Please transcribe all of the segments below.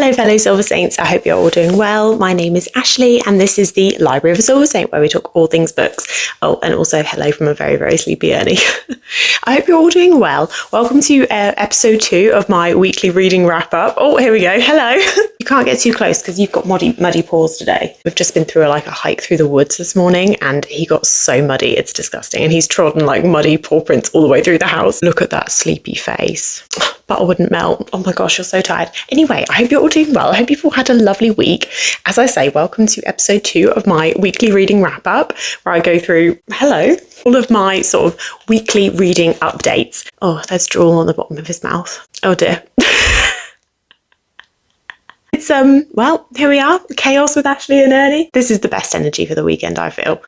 Hello fellow Silver Saints, I hope you're all doing well. My name is Ashley and this is the Library of a Silver Saint where we talk all things books. Oh, and also hello from a very, very sleepy Ernie. I hope you're all doing well. Welcome to episode 2 of my weekly reading wrap up. Oh, here we go. Hello. You can't get too close because you've got muddy paws today. We've just been through a hike through the woods this morning and he got so muddy, it's disgusting. And he's trodden like muddy paw prints all the way through the house. Look at that sleepy face. Butter wouldn't melt. Oh my gosh, you're so tired. Anyway, I hope you're all doing well. I hope you've all had a lovely week. As I say, welcome to episode 2 of my weekly reading wrap up, where I go through, all of my sort of weekly reading updates. Oh, there's drool on the bottom of his mouth. Oh dear. It's, here we are. Chaos with Ashley and Ernie. This is the best energy for the weekend, I feel.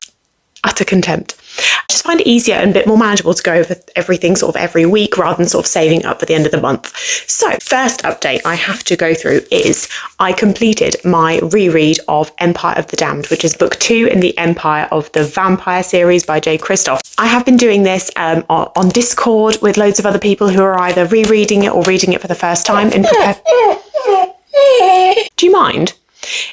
Utter contempt. I just find it easier and a bit more manageable to go over everything sort of every week rather than sort of saving up for the end of the month. So first update I have to go through is I completed my reread of Empire of the Damned, which is book 2 in the Empire of the Vampire series by J. Kristoff. I have been doing this on Discord with loads of other people who are either rereading it or reading it for the first time. Do you mind?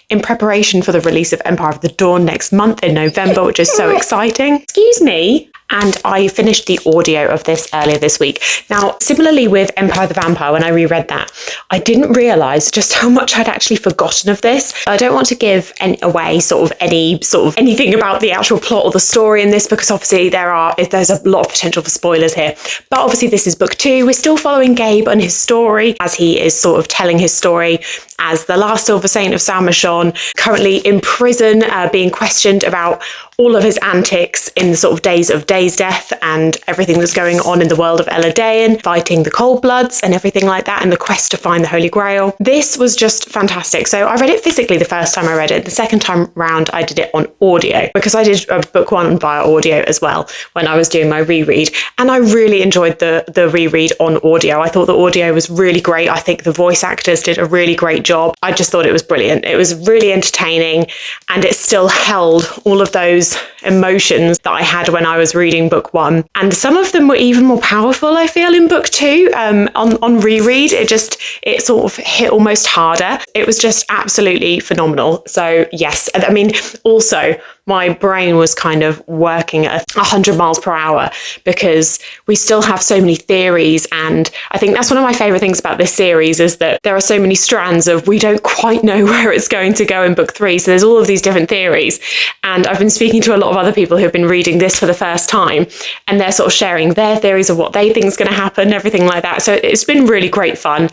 In preparation for the release of Empire of the Dawn next month in November, which is so exciting. Excuse me. And I finished the audio of this earlier this week. Now, similarly with Empire of the Vampire, when I reread that, I didn't realise just how much I'd actually forgotten of this. I don't want to give away anything about the actual plot or the story in this, because obviously there's a lot of potential for spoilers here. But obviously this is book 2. We're still following Gabe and his story as he is sort of telling his story as the last Silver Saint of Saint Michon, currently in prison, being questioned about all of his antics in the sort of days of Day's death and everything that's going on in the world of Eladean, fighting the Cold Bloods and everything like that, and the quest to find the Holy Grail. This was just fantastic. So I read it physically the first time I read it. The second time round I did it on audio, because I did book 1 via audio as well when I was doing my reread, and I really enjoyed the reread on audio. I thought the audio was really great. I think the voice actors did a really great job. I just thought it was brilliant. It was really entertaining, and it still held all of those emotions that I had when I was reading book 1, and some of them were even more powerful, I feel, in book 2. On reread, it sort of hit almost harder. It was just absolutely phenomenal. So yes, I mean, also my brain was kind of working at 100 miles per hour because we still have so many theories, and I think that's one of my favourite things about this series is that there are so many strands of we don't quite know where it's going to go in book 3, so there's all of these different theories, and I've been speaking to a lot of other people who've been reading this for the first time, and they're sort of sharing their theories of what they think is going to happen, everything like that. So it's been really great fun.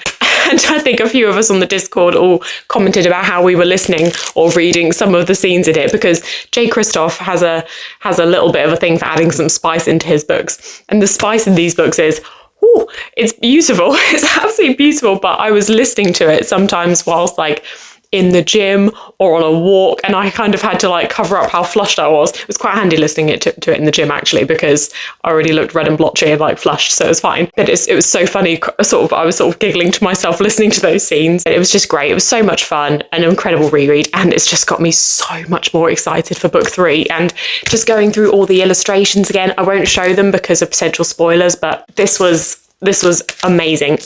And I think a few of us on the Discord all commented about how we were listening or reading some of the scenes in it, because J. Kristoff has a little bit of a thing for adding some spice into his books. And the spice in these books is, it's beautiful. It's absolutely beautiful. But I was listening to it sometimes whilst in the gym or on a walk, and I kind of had to cover up how flushed I was. It was quite handy listening to it in the gym actually, because I already looked red and blotchy and flushed, so it was fine. But it was so funny, I was sort of giggling to myself listening to those scenes. It was just great. It was so much fun, an incredible reread, and it's just got me so much more excited for book 3. And just going through all the illustrations again, I won't show them because of potential spoilers, but this was amazing.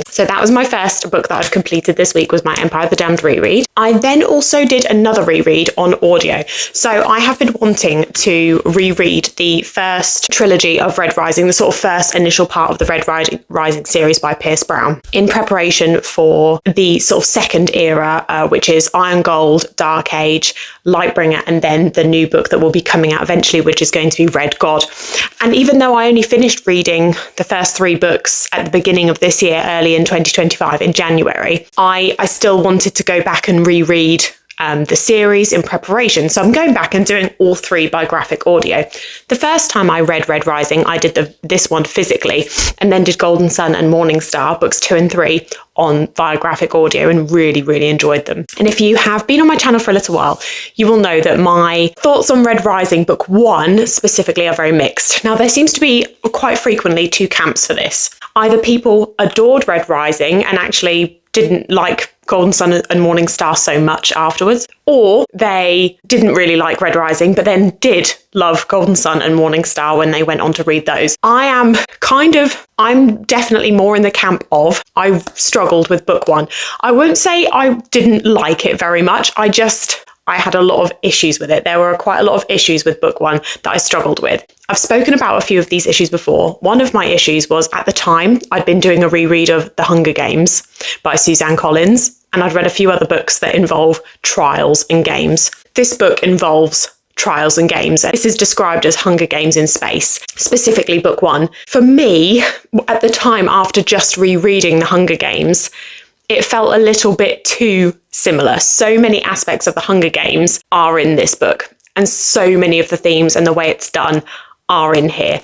So that was my first book that I've completed this week, was my Empire of the Damned reread. I then also did another reread on audio. So I have been wanting to reread the first trilogy of Red Rising, the sort of first initial part of the Red Rising series by Pierce Brown, in preparation for the sort of second era, which is Iron Gold, Dark Age, Lightbringer, and then the new book that will be coming out eventually, which is going to be Red God. And even though I only finished reading the first 3 books at the beginning of this year, early in 2025, in January, I still wanted to go back and reread the series in preparation. So I'm going back and doing all 3 by graphic audio. The first time I read Red Rising, I did this one physically, and then did Golden Sun and Morning Star, books 2 and 3, via graphic audio, and really, really enjoyed them. And if you have been on my channel for a little while, you will know that my thoughts on Red Rising book 1 specifically are very mixed. Now, there seems to be quite frequently 2 camps for this. Either people adored Red Rising and actually didn't like Golden Sun and Morning Star so much afterwards, or they didn't really like Red Rising, but then did love Golden Sun and Morning Star when they went on to read those. I'm definitely more in the camp of, I struggled with book one. I won't say I didn't like it very much. I had a lot of issues with it. There were quite a lot of issues with book one that I struggled with. I've spoken about a few of these issues before. One of my issues was, at the time, I'd been doing a reread of The Hunger Games by Suzanne Collins, and I'd read a few other books that involve trials and games. This book involves trials and games. This is described as Hunger Games in space, specifically book one. For me, at the time, after just rereading The Hunger Games, it felt a little bit too similar. So many aspects of the Hunger Games are in this book, and so many of the themes and the way it's done are in here.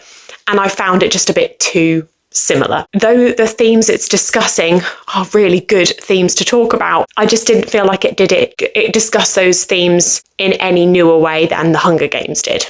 And I found it just a bit too similar. Though the themes it's discussing are really good themes to talk about, I just didn't feel like it discussed those themes in any newer way than the Hunger Games did.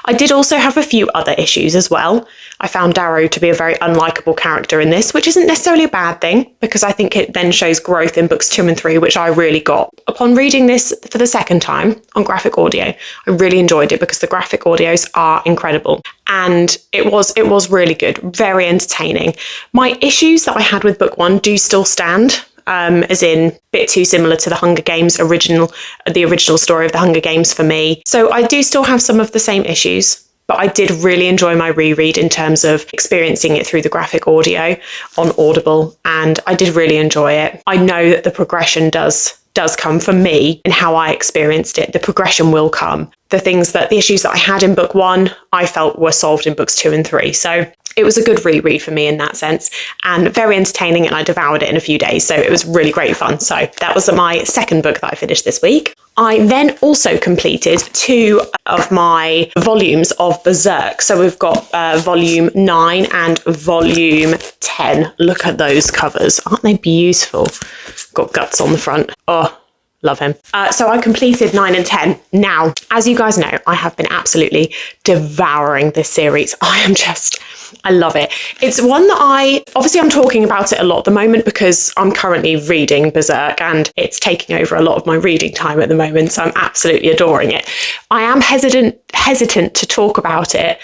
I did also have a few other issues as well. I found Darrow to be a very unlikable character in this, which isn't necessarily a bad thing, because I think it then shows growth in books 2 and 3, which I really got. Upon reading this for the second time on graphic audio, I really enjoyed it because the graphic audios are incredible. And it was really good, very entertaining. My issues that I had with book one do still stand. As in, a bit too similar to the Hunger Games the original story of the Hunger Games for me. So I do still have some of the same issues, but I did really enjoy my reread in terms of experiencing it through the graphic audio on Audible, and I did really enjoy it. I know that the progression does come for me in how I experienced it. The progression will come. The issues that I had in book one, I felt were solved in books 2 and 3. So it was a good reread for me in that sense, and very entertaining, and I devoured it in a few days. So it was really great fun. So that was my second book that I finished this week. I then also completed 2 of my volumes of Berserk. So we've got volume 9 and volume 10. Look at those covers. Aren't they beautiful? Got guts on the front. Oh, love him. So I completed 9 and 10. Now, as you guys know, I have been absolutely devouring this series. I love it. It's one that I'm talking about it a lot at the moment because I'm currently reading Berserk and it's taking over a lot of my reading time at the moment. So I'm absolutely adoring it. I am hesitant to talk about it,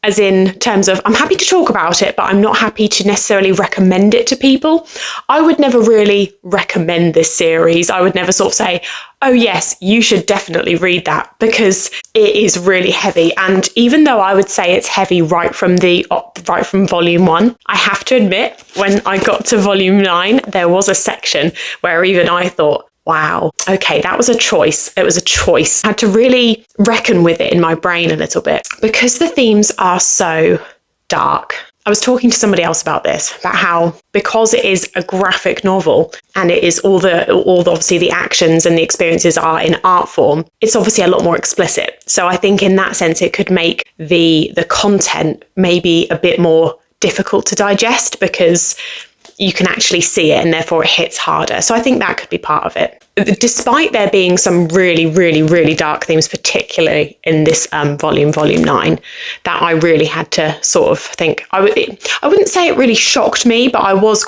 as in terms of, I'm happy to talk about it, but I'm not happy to necessarily recommend it to people. I would never really recommend this series. I would never sort of say, oh yes, you should definitely read that, because it is really heavy. And even though I would say it's heavy right from volume 1, I have to admit, when I got to volume 9, there was a section where even I thought, wow, okay, that was a choice. It was a choice. I had to really reckon with it in my brain a little bit because the themes are so dark. I was talking to somebody else about this, about how, because it is a graphic novel and it is obviously the actions and the experiences are in art form, it's obviously a lot more explicit. So I think in that sense, it could make the content maybe a bit more difficult to digest because you can actually see it and therefore it hits harder. So I think that could be part of it. Despite there being some really, really, really dark themes, particularly in this volume 9, that I really had to sort of think, I wouldn't say it really shocked me, but I was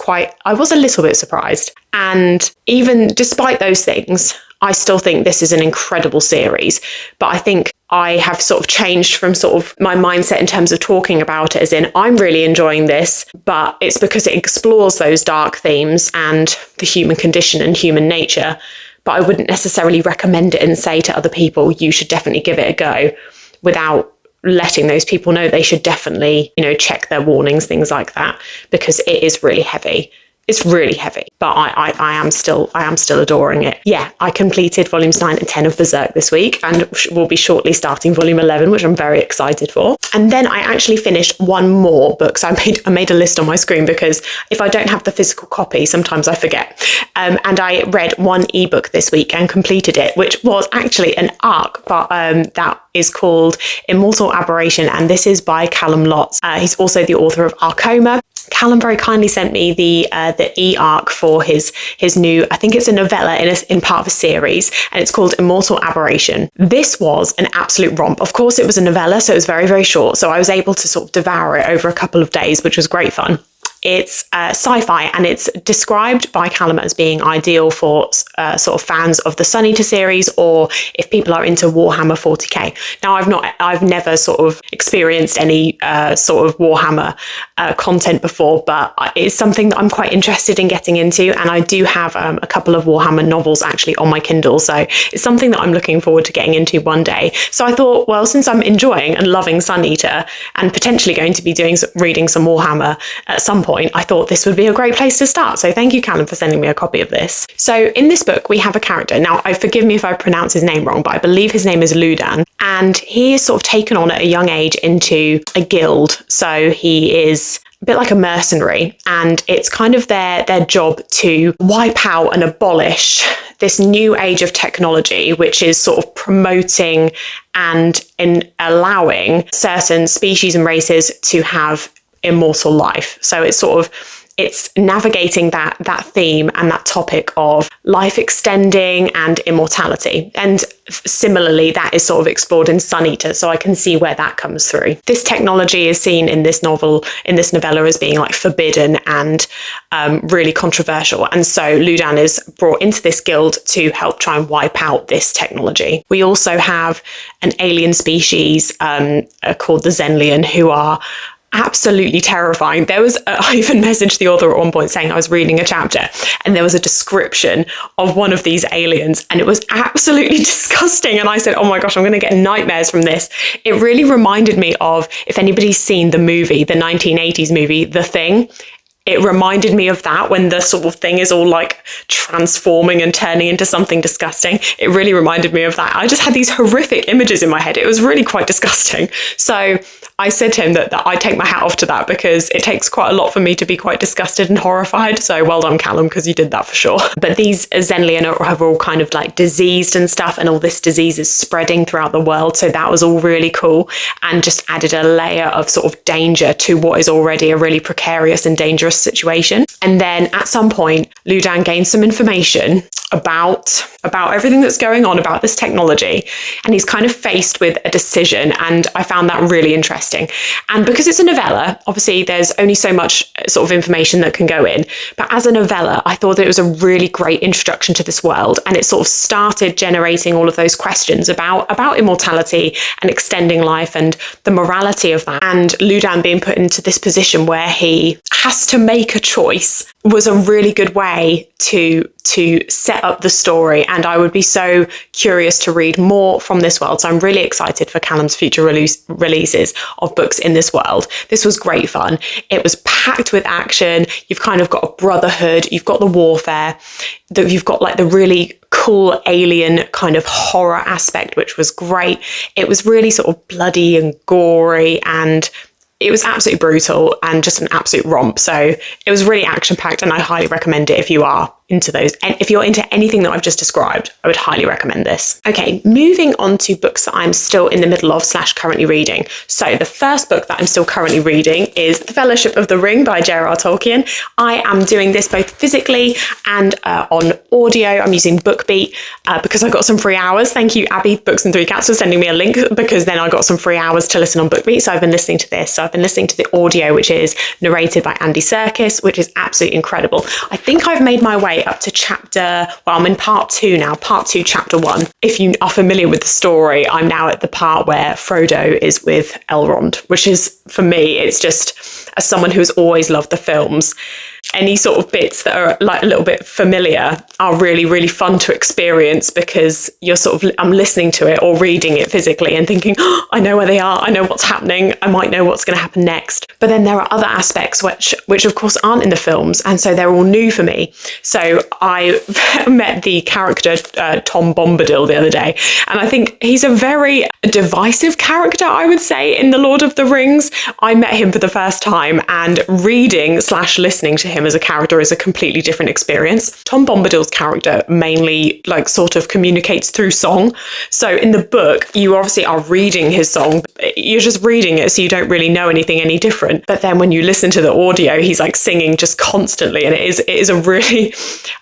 a little bit surprised. And even despite those things, I still think this is an incredible series. But I think I have sort of changed from sort of my mindset in terms of talking about it, as in, I'm really enjoying this, but it's because it explores those dark themes and the human condition and human nature. But I wouldn't necessarily recommend it and say to other people, you should definitely give it a go, without letting those people know they should definitely, check their warnings, things like that, because it is really heavy. It's really heavy, but I am still adoring it. Yeah, I completed volumes 9 and 10 of Berserk this week, and will be shortly starting volume 11, which I'm very excited for. And then I actually finished one more book. So I made a list on my screen because if I don't have the physical copy, sometimes I forget. And I read one ebook this week and completed it, which was actually an arc, but that is called Immortal Aberration, and this is by Callum Lotz. He's also the author of Arcoma. Callum very kindly sent me the e-arc for his new, I think it's a novella in part of a series, and it's called Immortal Aberration. This was an absolute romp. Of course, it was a novella, so it was very, very short. So I was able to sort of devour it over a couple of days, which was great fun. It's sci-fi, and it's described by Callum as being ideal for sort of fans of the Sun Eater series, or if people are into Warhammer 40k. Now, I've never sort of experienced any sort of Warhammer content before, but it's something that I'm quite interested in getting into, and I do have a couple of Warhammer novels actually on my Kindle, so it's something that I'm looking forward to getting into one day. So I thought, well, since I'm enjoying and loving Sun Eater and potentially going to be reading some Warhammer at some point, I thought this would be a great place to start. So thank you, Callum, for sending me a copy of this. So in this book, we have a character. Now, forgive me if I pronounce his name wrong, but I believe his name is Ludan. And he is sort of taken on at a young age into a guild. So he is a bit like a mercenary, and it's kind of their job to wipe out and abolish this new age of technology, which is sort of promoting and allowing certain species and races to have immortal life. So it's navigating that theme and that topic of life extending and immortality. And similarly, that is sort of explored in Sun Eater, so I can see where that comes through. This technology is seen in this novella, as being like forbidden and really controversial. And so Ludan is brought into this guild to help try and wipe out this technology. We also have an alien species called the Zenlian, who are absolutely terrifying. I even messaged the author at one point saying I was reading a chapter and there was a description of one of these aliens and it was absolutely disgusting. And I said, oh my gosh, I'm going to get nightmares from this. It really reminded me of, if anybody's seen the 1980s movie, The Thing. It reminded me of that, when the sort of thing is all like transforming and turning into something disgusting. It really reminded me of that. I just had these horrific images in my head. It was really quite disgusting. So I said to him that I take my hat off to that, because it takes quite a lot for me to be quite disgusted and horrified. So well done, Callum, because you did that for sure. But these Zenlian are all kind of like diseased and stuff, and all this disease is spreading throughout the world. So that was all really cool, and just added a layer of sort of danger to what is already a really precarious and dangerous situation. And then at some point, Ludan gains some information about everything that's going on about this technology, and he's kind of faced with a decision, and I found that really interesting. And because it's a novella, obviously there's only so much sort of information that can go in, but as a novella I thought that it was a really great introduction to this world, and it sort of started generating all of those questions about immortality and extending life and the morality of that. And Ludan being put into this position where he has to make a choice was a really good way to set up the story, and I would be so curious to read more from this world. So I'm really excited for Callum's future releases of books in this world. This was great fun. It was packed with action. You've kind of got a brotherhood, you've got the warfare, you've got like the really cool alien kind of horror aspect, which was great. It was really sort of bloody and gory, and it was absolutely brutal and just an absolute romp. So it was really action-packed, and I highly recommend it if you are into those. And if you're into anything that I've just described, I would highly recommend this. Okay, moving on to books that I'm still in the middle of / currently reading. So the first book that I'm still currently reading is The Fellowship of the Ring by J.R.R. Tolkien. I am doing this both physically and on audio. I'm using BookBeat because I got some free hours. Thank you, Abby, Books and Three Cats, for sending me a link, because then I got some free hours to listen on BookBeat. So I've been listening to this. So I've been listening to the audio, which is narrated by Andy Serkis, which is absolutely incredible. I think I've made my way up to I'm in part 2 now, part 2, chapter 1. If you are familiar with the story, I'm now at the part where Frodo is with Elrond, which is, for me, it's just, as someone who's always loved the films, any sort of bits that are like a little bit familiar are really, really fun to experience, because I'm listening to it or reading it physically and thinking, oh, I know where they are, I know what's happening, I might know what's going to happen next. But then there are other aspects which of course aren't in the films, and so they're all new for me. So I met the character Tom Bombadil the other day, and I think he's a very divisive character, I would say, in The Lord of the Rings. I met him for the first time, and reading / listening to him as a character is a completely different experience. Tom Bombadil's character mainly sort of communicates through song. So in the book, you obviously are reading his song. You're just reading it, so you don't really know anything any different. But then when you listen to the audio, he's like singing just constantly. And it is a really,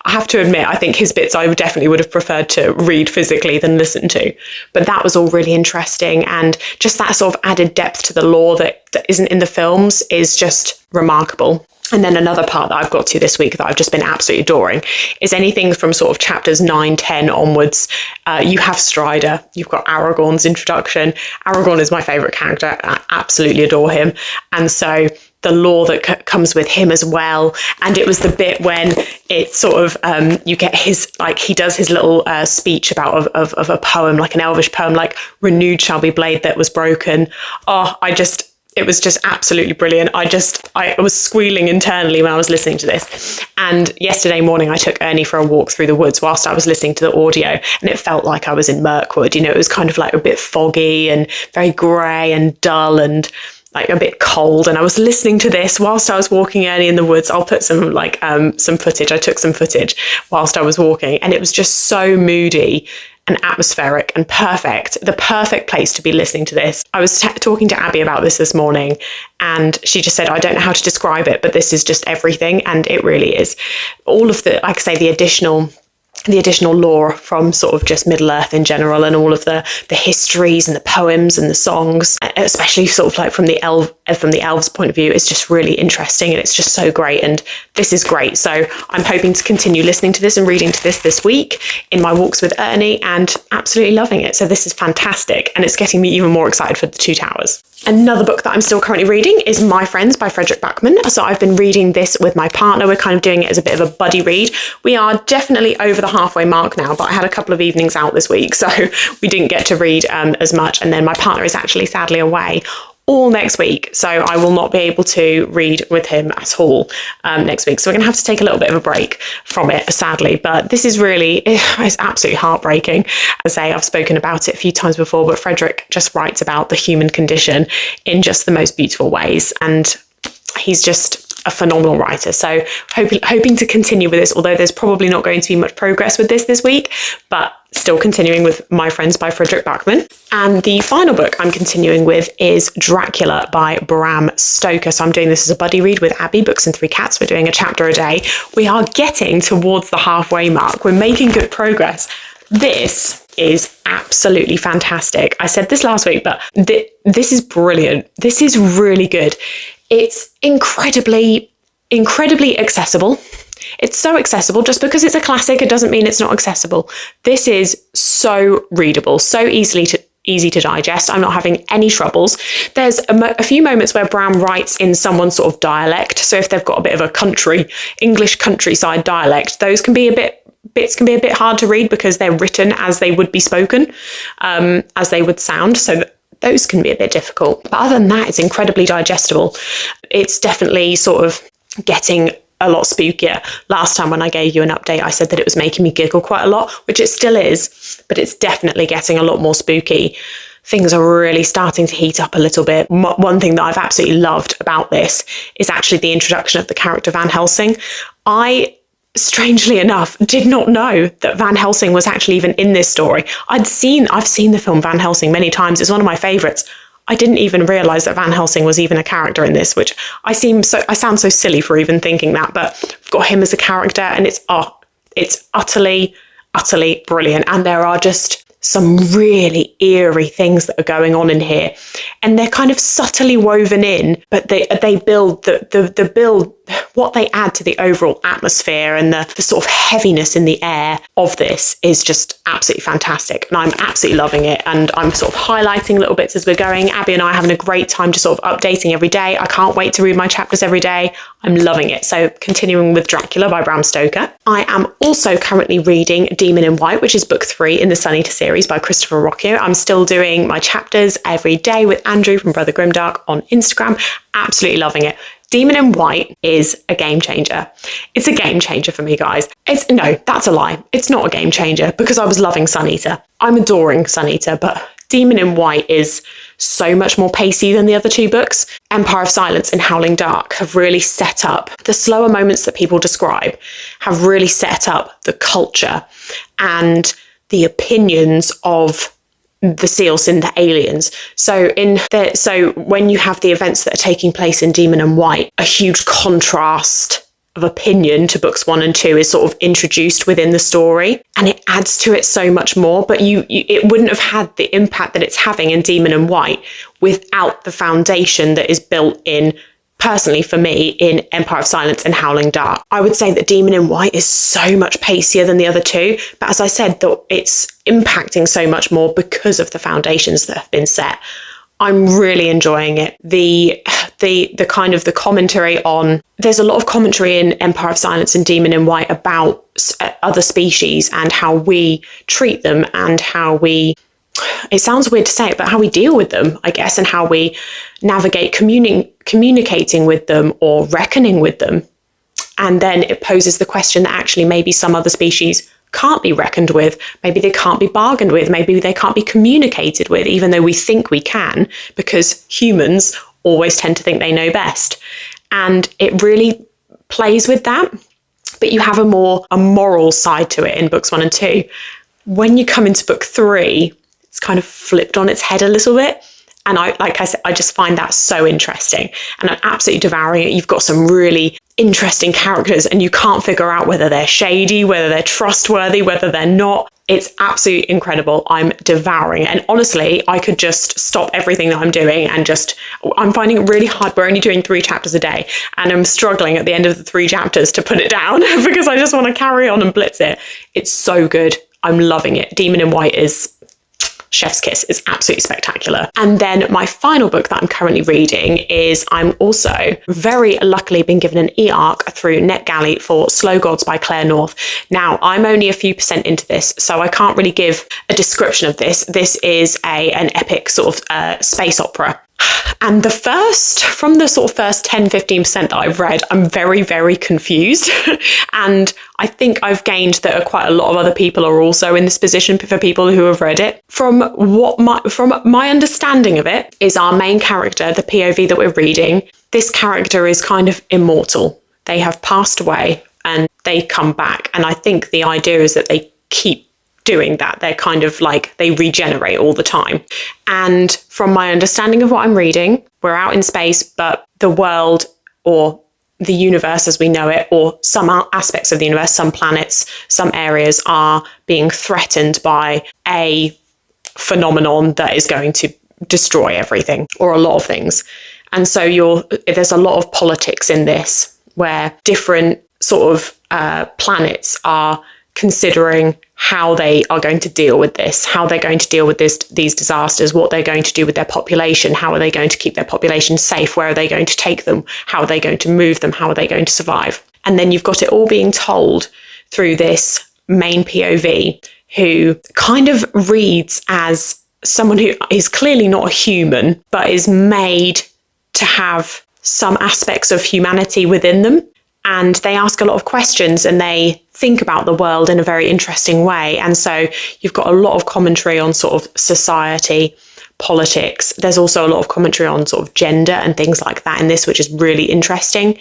I have to admit, I think his bits I definitely would have preferred to read physically than listen to. But that was all really interesting. And just that sort of added depth to the lore that isn't in the films is just remarkable. And then another part that I've got to this week that I've just been absolutely adoring is anything from sort of chapters 9, 10 onwards. You have Strider, you've got Aragorn's introduction. Aragorn is my favourite character. I absolutely adore him. And so the lore that comes with him as well. And it was the bit when it sort of, you get his, like, he does his little speech about of a poem, like an elvish poem, like, renewed shall be blade that was broken. Oh, it was just absolutely brilliant. I was squealing internally when I was listening to this. And yesterday morning, I took Ernie for a walk through the woods whilst I was listening to the audio, and it felt like I was in Mirkwood. You know, it was kind of like a bit foggy and very grey and dull and like a bit cold. And I was listening to this whilst I was walking Ernie in the woods. I'll put some some footage. I took some footage whilst I was walking, and it was just so moody and atmospheric and perfect, the perfect place to be listening to this. I was talking to Abby about this morning, and she just said, I don't know how to describe it, but this is just everything. And it really is. All of the, like I say, the additional lore from sort of just Middle Earth in general, and all of the histories and the poems and the songs, especially sort of like from the elves' point of view, is just really interesting, and it's just so great. And this is great. So I'm hoping to continue listening to this and reading to this week in my walks with Ernie, and absolutely loving it. So this is fantastic, and it's getting me even more excited for the Two Towers. Another book that I'm still currently reading is My Friends by Frederick Backman. So I've been reading this with my partner. We're kind of doing it as a bit of a buddy read. We are definitely over the halfway mark now, but I had a couple of evenings out this week, so we didn't get to read as much. And then my partner is actually sadly away all next week, so I will not be able to read with him at all next week. So we're going to have to take a little bit of a break from it, sadly. But this is really, it's absolutely heartbreaking. As I say, I've spoken about it a few times before, but Frederick just writes about the human condition in just the most beautiful ways. And he's just a phenomenal writer. So hoping to continue with this, although there's probably not going to be much progress with this week, but still continuing with My Friends by Frederick Backman. And the final book I'm continuing with is Dracula by Bram Stoker. So I'm doing this as a buddy read with Abby, Books and Three Cats. We're doing a chapter a day. We are getting towards the halfway mark. We're making good progress. This is absolutely fantastic. I said this last week, but this is brilliant. This is really good. It's incredibly accessible. It's so accessible. Just because it's a classic, it doesn't mean it's not accessible. This is so readable, so easy to digest. I'm not having any troubles. There's a few moments where Bram writes in someone's sort of dialect. So if they've got a bit of a English countryside dialect, those can be a bit hard to read because they're written as they would be spoken, as they would sound. So those can be a bit difficult. But other than that, it's incredibly digestible. It's definitely sort of getting a lot spookier. Last time when I gave you an update, I said that it was making me giggle quite a lot, which it still is, but it's definitely getting a lot more spooky. Things are really starting to heat up a little bit. One thing that I've absolutely loved about this is actually the introduction of the character Van Helsing. I, strangely enough, did not know that Van Helsing was actually even in this story. I've seen the film Van Helsing many times. It's one of my favourites. I didn't even realise that Van Helsing was even a character in this, which I sound so silly for even thinking that, but I've got him as a character, and it's utterly brilliant. And there are just some really eerie things that are going on in here, and they're kind of subtly woven in, but they build the build what they add to the overall atmosphere, and the sort of heaviness in the air of this is just absolutely fantastic. And I'm absolutely loving it, and I'm sort of highlighting little bits as we're going. Abby and I are having a great time just sort of updating every day. I can't wait to read my chapters every day. I'm loving it. So continuing with Dracula by Bram Stoker. I am also currently reading Demon in White, which is book 3 in the Sunita series by Christopher Rocchio. I'm still doing my chapters every day with Andrew from Brother Grimdark on Instagram. Absolutely loving it. Demon in White is a game changer. It's a game changer for me, guys. No, that's a lie. It's not a game changer because I was loving Sunita. I'm adoring Sunita, but Demon in White is so much more pacey than the other 2 books. Empire of Silence and Howling Dark have really set up the slower moments that people describe, have really set up the culture and the opinions of the seals and the aliens. So when you have the events that are taking place in Demon and White, a huge contrast of opinion to books 1 and 2 is sort of introduced within the story, and it adds to it so much more. But it wouldn't have had the impact that it's having in Demon and White without the foundation that is built in personally for me in Empire of Silence and Howling Dark. I would say that Demon in White is so much pacier than the other two, but as I said, it's impacting so much more because of the foundations that have been set. I'm really enjoying it. The kind of the commentary on, there's a lot of commentary in Empire of Silence and Demon in White about other species and how we treat them and how we, it sounds weird to say it, but how we deal with them, I guess, and how we navigate communicating with them or reckoning with them. And then it poses the question that actually maybe some other species can't be reckoned with, maybe they can't be bargained with, maybe they can't be communicated with, even though we think we can, because humans always tend to think they know best. And it really plays with that. But you have a moral side to it in books 1 and 2. When you come into book 3, it's kind of flipped on its head a little bit. And like I said, I just find that so interesting. And I'm absolutely devouring it. You've got some really interesting characters and you can't figure out whether they're shady, whether they're trustworthy, whether they're not. It's absolutely incredible. I'm devouring it. And honestly, I could just stop everything that I'm doing and I'm finding it really hard. We're only doing 3 chapters a day. And I'm struggling at the end of the 3 chapters to put it down because I just want to carry on and blitz it. It's so good. I'm loving it. Demon in White is chef's kiss. It's absolutely spectacular. And then my final book that I'm currently reading is, I'm also very luckily been given an e-arc through NetGalley for Slow Gods by Claire North. Now, I'm only a few percent into this, so I can't really give a description of this. This is an epic sort of space opera. And from the sort of first 10-15% that I've read, I'm very, very confused. And I think I've gained that quite a lot of other people are also in this position for people who have read it. From my understanding of it, is our main character, the POV that we're reading, this character is kind of immortal. They have passed away and they come back. And I think the idea is that they keep doing that. They're kind of like, they regenerate all the time. And from my understanding of what I'm reading, we're out in space, but the world or the universe as we know it, or some aspects of the universe, some planets, some areas are being threatened by a phenomenon that is going to destroy everything or a lot of things. And so there's a lot of politics in this, where different sort of planets are considering how they are going to deal with this, how they're going to deal with these disasters, what they're going to do with their population, how are they going to keep their population safe, where are they going to take them, how are they going to move them, how are they going to survive. And then you've got it all being told through this main POV, who kind of reads as someone who is clearly not a human, but is made to have some aspects of humanity within them. And they ask a lot of questions and they think about the world in a very interesting way. And so you've got a lot of commentary on sort of society, politics. There's also a lot of commentary on sort of gender and things like that in this, which is really interesting.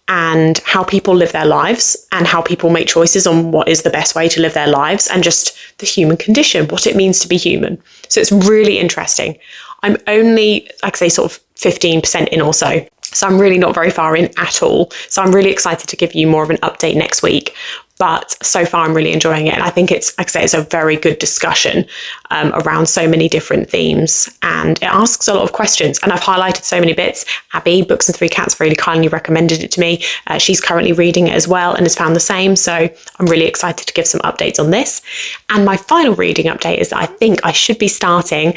And how people live their lives and how people make choices on what is the best way to live their lives and just the human condition, what it means to be human. So it's really interesting. I'm only, like I say, sort of 15% in or so. So I'm really not very far in at all. So I'm really excited to give you more of an update next week. But so far, I'm really enjoying it. And I think it's, like I say, it's a very good discussion around so many different themes. And it asks a lot of questions. And I've highlighted so many bits. Abby, Books and 3 Cats, really kindly recommended it to me. She's currently reading it as well and has found the same. So I'm really excited to give some updates on this. And my final reading update is that I think I should be starting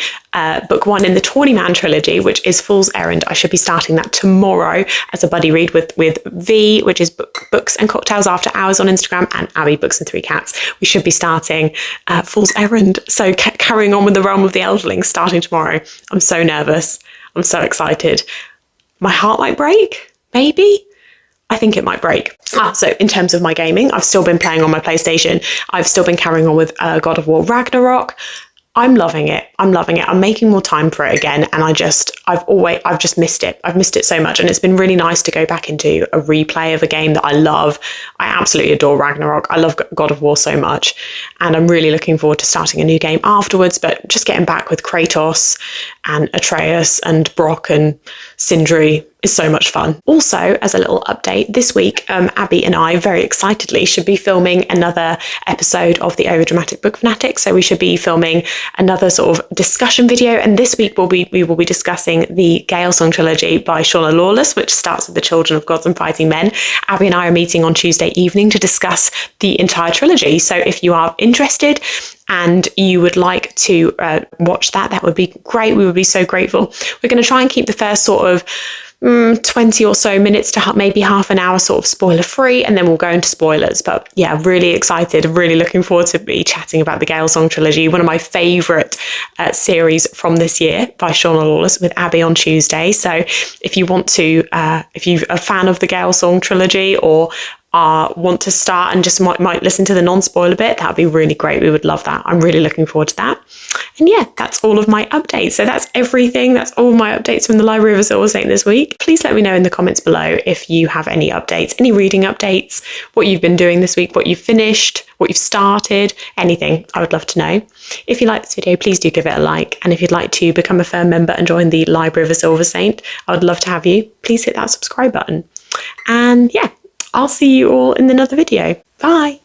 book 1 in the Tawny Man trilogy, which is Fool's Errand. I should be starting that tomorrow as a buddy read with V, which is Books and Cocktails After Hours on Instagram, and Abby, Books and 3 Cats. We should be starting Fool's Errand. So carrying on with the Realm of the Elderlings starting tomorrow. I'm so nervous. I'm so excited. My heart might break, maybe. I think it might break. So in terms of my gaming, I've still been playing on my PlayStation. I've still been carrying on with God of War Ragnarok. I'm loving it. I'm loving it. I'm making more time for it again. And I've just missed it. I've missed it so much. And it's been really nice to go back into a replay of a game that I love. I absolutely adore Ragnarok. I love God of War so much. And I'm really looking forward to starting a new game afterwards, but just getting back with Kratos and Atreus and Brock and Sindri is so much fun. Also, as a little update, this week, Abby and I very excitedly should be filming another episode of the Overdramatic Book Fanatic. So we should be filming another sort of discussion video. And this week we will be discussing the Gale Song trilogy by Shauna Lawless, which starts with The Children of Gods and Fighting Men. Abby and I are meeting on Tuesday evening to discuss the entire trilogy. So if you are interested and you would like to watch that, that would be great. We would be so grateful. We're going to try and keep the first sort of 20 or so minutes to maybe half an hour sort of spoiler free, and then we'll go into spoilers. But yeah, really excited, really looking forward to be chatting about the Gale Song trilogy, one of my favourite series from this year by Shauna Lawless, with Abby on Tuesday. So if you want to, if you're a fan of the Gale Song trilogy, or want to start and just might listen to the non-spoiler bit, that would be really great. We would love that. I'm really looking forward to that. And yeah, that's all of my updates. So that's everything. That's all my updates from the Library of a Silversaint this week. Please let me know in the comments below if you have any updates, any reading updates, what you've been doing this week, what you've finished, what you've started, anything. I would love to know. If you like this video, please do give it a like. And if you'd like to become a firm member and join the Library of a Silversaint, I would love to have you. Please hit that subscribe button. And yeah, I'll see you all in another video. Bye.